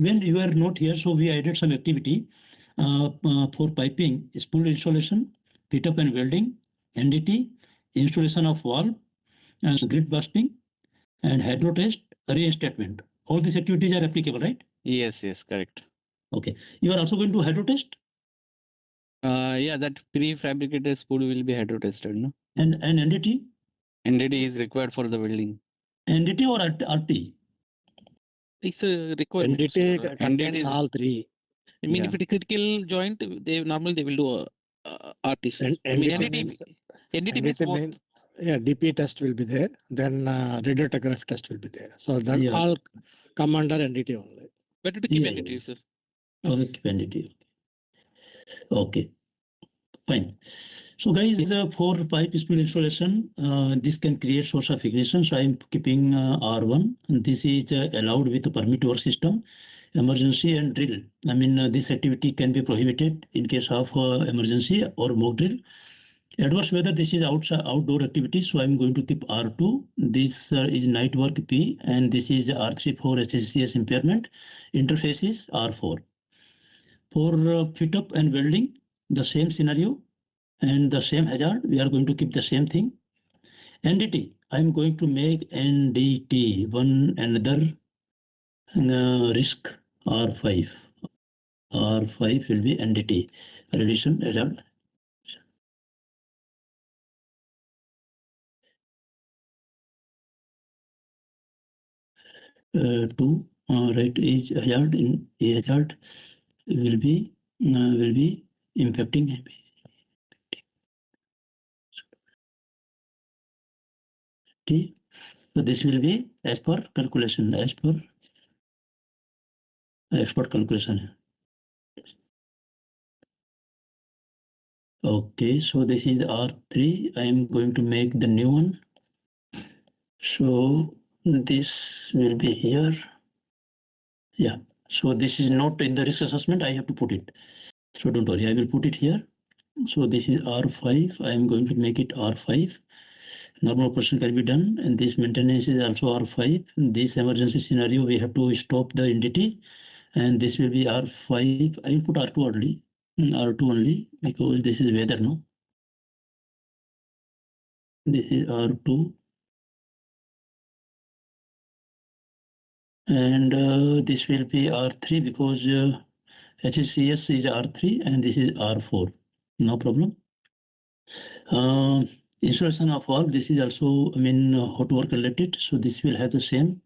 when you are not here, so we added some activity for piping, spool installation, fit up and welding, NDT, installation of valve, grid busting, and hydro test, reinstatement. All these activities are applicable, right? Yes, correct. Okay. You are also going to hydro test? Yeah, that prefabricated spool will be hydro tested, no? And NDT? NDT is required for the welding. NDT or RT? It's a requirement. NDT contains all three. I mean, if it is critical joint, they normally will do a RT. I mean, NDT means yeah, DP test will be there. Then radiograph test will be there. So that Yeah. all come under NDT only. better to keep Yeah, NDT, yeah. sir. Okay, keep NDT. Okay, fine. So guys, for pipe spool installation, this can create source of ignition. So I am keeping R1. And this is allowed with the permit work system, emergency and drill. I mean, this activity can be prohibited in case of emergency or mock drill. Adverse weather, this is outdoor activity, so I'm going to keep R2. This is night work P, and this is R3 for HCCS impairment. Interface is R4. For fit up and welding, the same scenario and the same hazard, we are going to keep the same thing. NDT, I'm going to make NDT, one another risk R5. R5 will be NDT, radiation hazard. 2 right is hazard in a hazard will be impacting. So this will be as per calculation, as per expert calculation. Okay, so this is R3. I am going to make the new one. So this will be here. Yeah, so this is not in the risk assessment. I have to put it. So don't worry, I will put it here. So this is R5. I am going to make it R5. Normal operation can be done, and this maintenance is also R5. In this emergency scenario, we have to stop the NDT, and this will be R5. I will put R2 only, R2 only, because this is weather, no? This is R2. And this will be R3 because HCCS is R3 and this is R4. No problem. Installation of valve, this is also, I mean, hot work related. So this will have the same